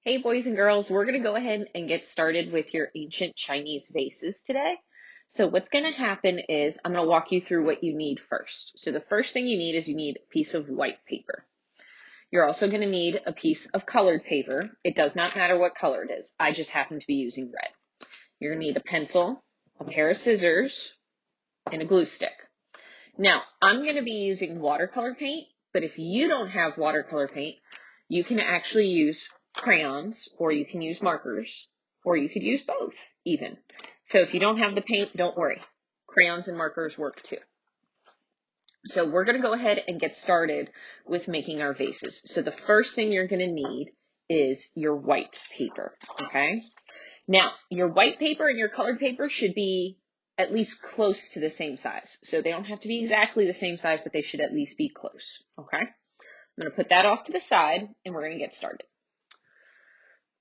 Hey boys and girls, we're going to go ahead and get started with your ancient Chinese vases today. So what's going to happen is I'm going to walk you through what you need first. So the first thing you need is you need a piece of white paper. You're also going to need a piece of colored paper. It does not matter what color it is. I just happen to be using red. You're going to need a pencil, a pair of scissors, and a glue stick. Now, I'm going to be using watercolor paint, but if you don't have watercolor paint, you can actually use crayons, or you can use markers, or you could use both even. So if you don't have the paint, don't worry. Crayons and markers work too. So we're going to go ahead and get started with making our vases. So the first thing you're going to need is your white paper, okay? Now, your white paper and your colored paper should be at least close to the same size. So they don't have to be exactly the same size, but they should at least be close, okay? I'm going to put that off to the side, and we're going to get started.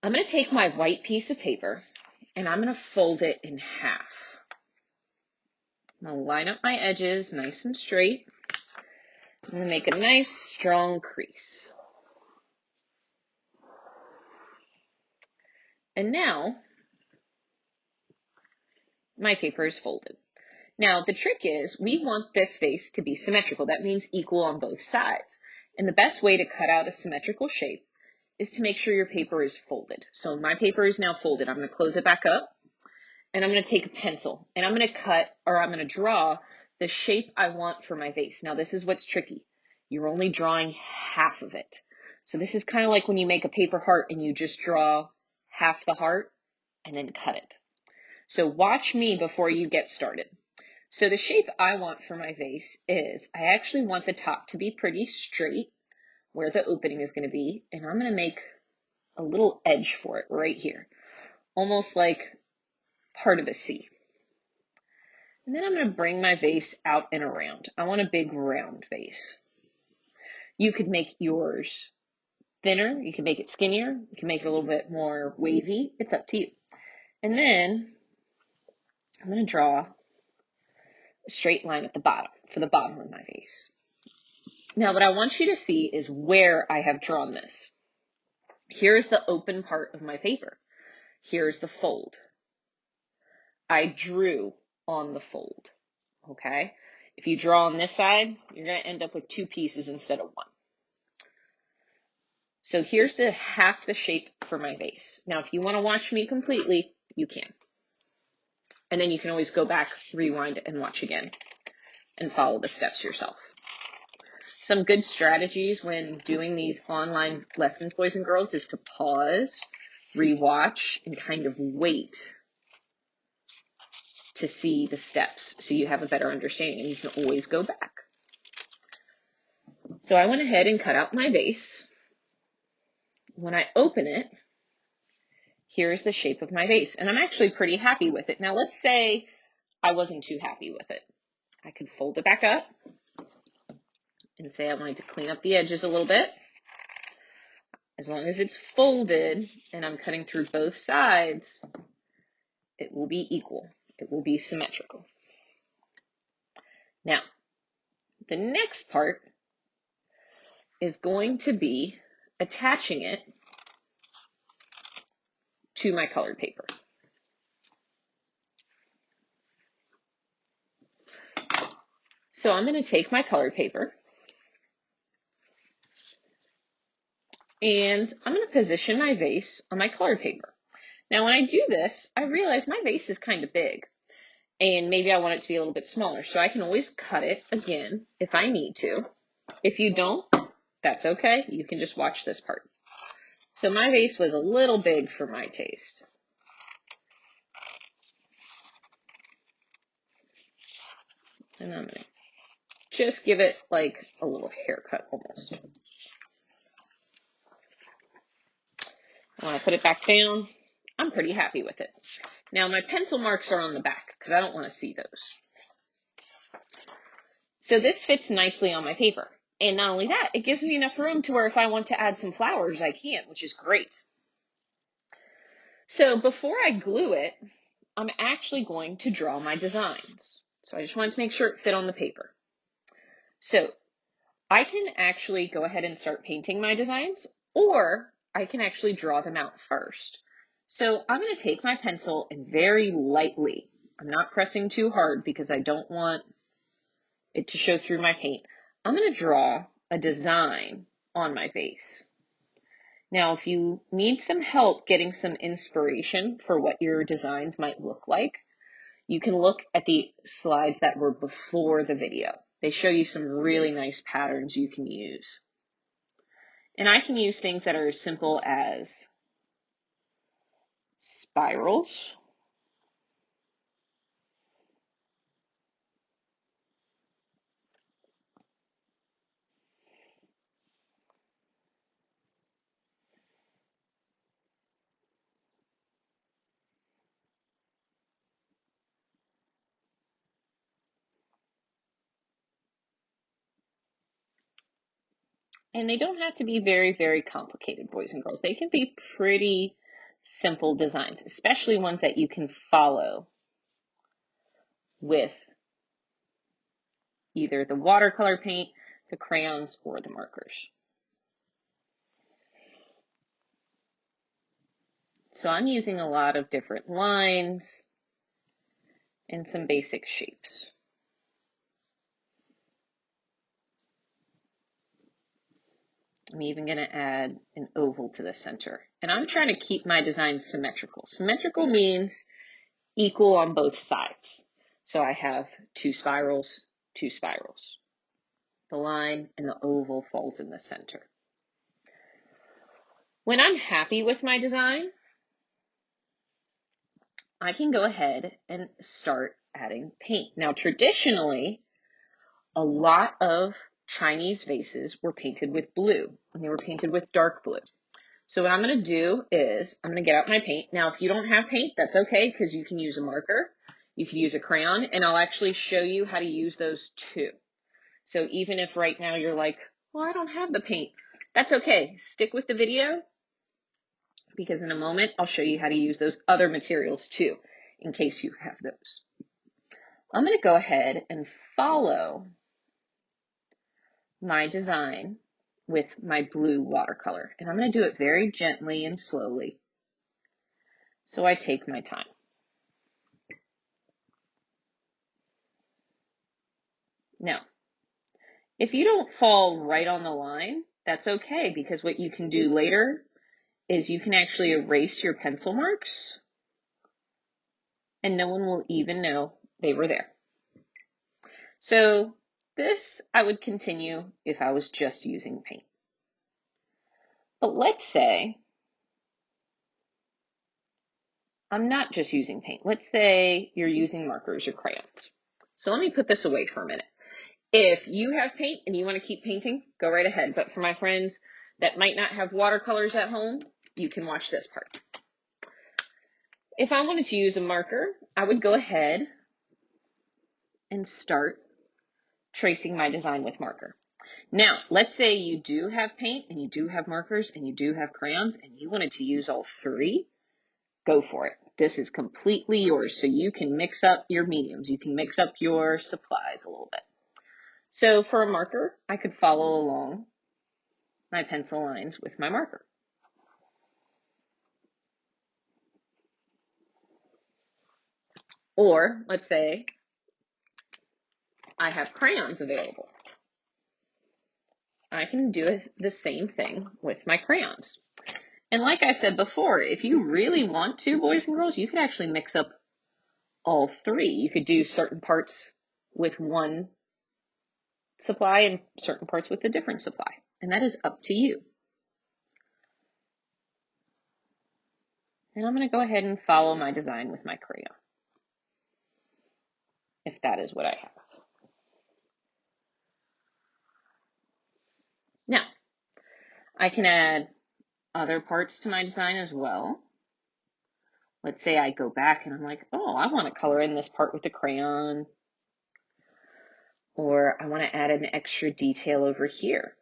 I'm going to take my white piece of paper, and I'm going to fold it in half. I'm going to line up my edges nice and straight. I'm going to make a nice, strong crease. And now, my paper is folded. Now, the trick is we want this vase to be symmetrical. That means equal on both sides. And the best way to cut out a symmetrical shape is to make sure your paper is folded. So my paper is now folded. I'm going to close it back up, and I'm going to take a pencil, and I'm going to draw the shape I want for my vase. Now, this is what's tricky. You're only drawing half of it. So this is kind of like when you make a paper heart and you just draw half the heart and then cut it. So watch me before you get started. So the shape I want for my vase is, I actually want the top to be pretty straight where the opening is going to be, and I'm going to make a little edge for it right here, almost like part of a C. And then I'm going to bring my vase out and around. I want a big round vase. You could make yours thinner, you can make it skinnier, you can make it a little bit more wavy. It's up to you. And then I'm going to draw a straight line at the bottom, for the bottom of my vase. Now what I want you to see is where I have drawn this. Here's the open part of my paper. Here's the fold. I drew on the fold, okay? If you draw on this side, you're going to end up with two pieces instead of one. So here's the half the shape for my vase. Now, if you want to watch me completely, you can. And then you can always go back, rewind, and watch again and follow the steps yourself. Some good strategies when doing these online lessons, boys and girls, is to pause, rewatch, and kind of wait to see the steps so you have a better understanding. You can always go back. So I went ahead and cut out my vase. When I open it, here's the shape of my vase, and I'm actually pretty happy with it. Now let's say I wasn't too happy with it. I could fold it back up and say I wanted to clean up the edges a little bit. As long as it's folded and I'm cutting through both sides, it will be equal. It will be symmetrical. Now, the next part is going to be attaching it to my colored paper. So I'm going to take my colored paper and I'm going to position my vase on my colored paper. Now when I do this, I realize my vase is kind of big and maybe I want it to be a little bit smaller. So I can always cut it again if I need to. If you don't, that's okay. You can just watch this part. So my vase was a little big for my taste. And I'm going to just give it like a little haircut almost. When I put it back down, I'm pretty happy with it. Now my pencil marks are on the back because I don't want to see those. So this fits nicely on my paper. And not only that, it gives me enough room to where if I want to add some flowers, I can, which is great. So before I glue it, I'm actually going to draw my designs. So I just wanted to make sure it fit on the paper. So I can actually go ahead and start painting my designs, or I can actually draw them out first. So I'm going to take my pencil and very lightly, I'm not pressing too hard because I don't want it to show through my paint. I'm going to draw a design on my vase. Now, if you need some help getting some inspiration for what your designs might look like, you can look at the slides that were before the video. They show you some really nice patterns you can use. And I can use things that are as simple as spirals, and they don't have to be very, very complicated, boys and girls. They can be pretty simple designs, especially ones that you can follow with either the watercolor paint, the crayons, or the markers. So I'm using a lot of different lines and some basic shapes. I'm even going to add an oval to the center. And I'm trying to keep my design symmetrical. Symmetrical means equal on both sides. So I have two spirals. The line and the oval falls in the center. When I'm happy with my design, I can go ahead and start adding paint. Now, traditionally, a lot of Chinese vases were painted with blue, and they were painted with dark blue. So what I'm going to do is I'm going to get out my paint. Now, if you don't have paint, that's okay, because you can use a marker, you can use a crayon, and I'll actually show you how to use those too. So even if right now you're like, well, I don't have the paint, that's okay. Stick with the video, because in a moment I'll show you how to use those other materials too, in case you have those. I'm going to go ahead and follow my design with my blue watercolor. And I'm going to do it very gently and slowly, so I take my time. Now, if you don't fall right on the line, that's okay, because what you can do later is you can actually erase your pencil marks and no one will even know they were there. So this I would continue if I was just using paint. But let's say I'm not just using paint. Let's say you're using markers or crayons. So let me put this away for a minute. If you have paint and you want to keep painting, go right ahead. But for my friends that might not have watercolors at home, you can watch this part. If I wanted to use a marker, I would go ahead and start tracing my design with marker. Now, let's say you do have paint and you do have markers and you do have crayons and you wanted to use all three, go for it. This is completely yours, so you can mix up your mediums. You can mix up your supplies a little bit. So for a marker, I could follow along my pencil lines with my marker. Or let's say I have crayons available. I can do the same thing with my crayons. And like I said before, if you really want to, boys and girls, you could actually mix up all three. You could do certain parts with one supply and certain parts with a different supply. And that is up to you. And I'm going to go ahead and follow my design with my crayon, if that is what I have. Now, I can add other parts to my design as well. Let's say I go back and I'm like, oh, I want to color in this part with the crayon, or I want to add an extra detail over here.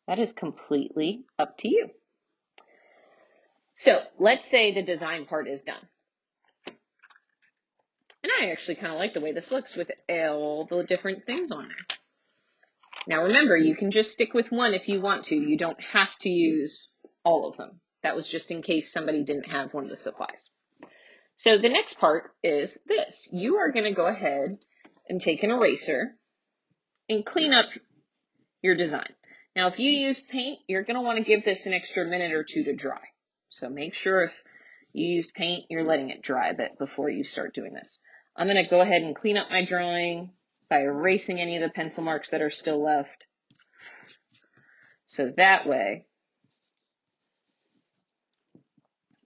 That is completely up to you. So let's say the design part is done. And I actually kind of like the way this looks with all the different things on there. Now remember, you can just stick with one if you want to. You don't have to use all of them. That was just in case somebody didn't have one of the supplies. So the next part is this. You are going to go ahead and take an eraser and clean up your design. Now, if you use paint, you're going to want to give this an extra minute or two to dry. So make sure if you used paint, you're letting it dry a bit before you start doing this. I'm going to go ahead and clean up my drawing by erasing any of the pencil marks that are still left. So that way,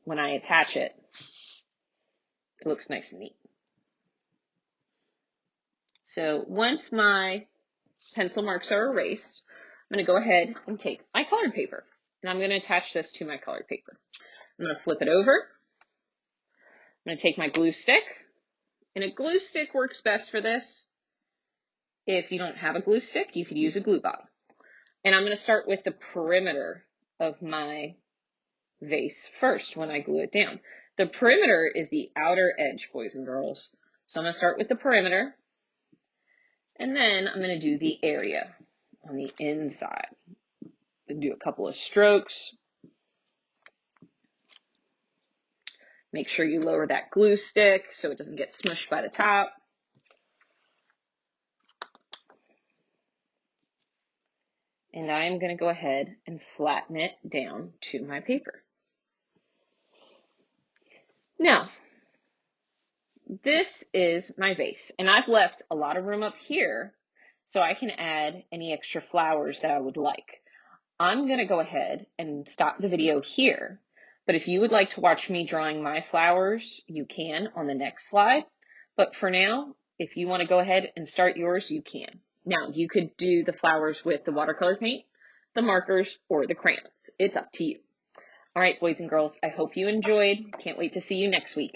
when I attach it, it looks nice and neat. So once my pencil marks are erased, I'm going to go ahead and take my colored paper, and I'm going to attach this to my colored paper. I'm going to flip it over. I'm going to take my glue stick, and a glue stick works best for this. If you don't have a glue stick, you could use a glue bottle. And I'm going to start with the perimeter of my vase first when I glue it down. The perimeter is the outer edge, boys and girls. So I'm going to start with the perimeter, and then I'm going to do the area on the inside. Do a couple of strokes. Make sure you lower that glue stick so it doesn't get smushed by the top. And I'm going to go ahead and flatten it down to my paper. Now, this is my vase, and I've left a lot of room up here so I can add any extra flowers that I would like. I'm going to go ahead and stop the video here, but if you would like to watch me drawing my flowers, you can on the next slide. But for now, if you want to go ahead and start yours, you can. Now, you could do the flowers with the watercolor paint, the markers, or the crayons. It's up to you. All right, boys and girls, I hope you enjoyed. Can't wait to see you next week.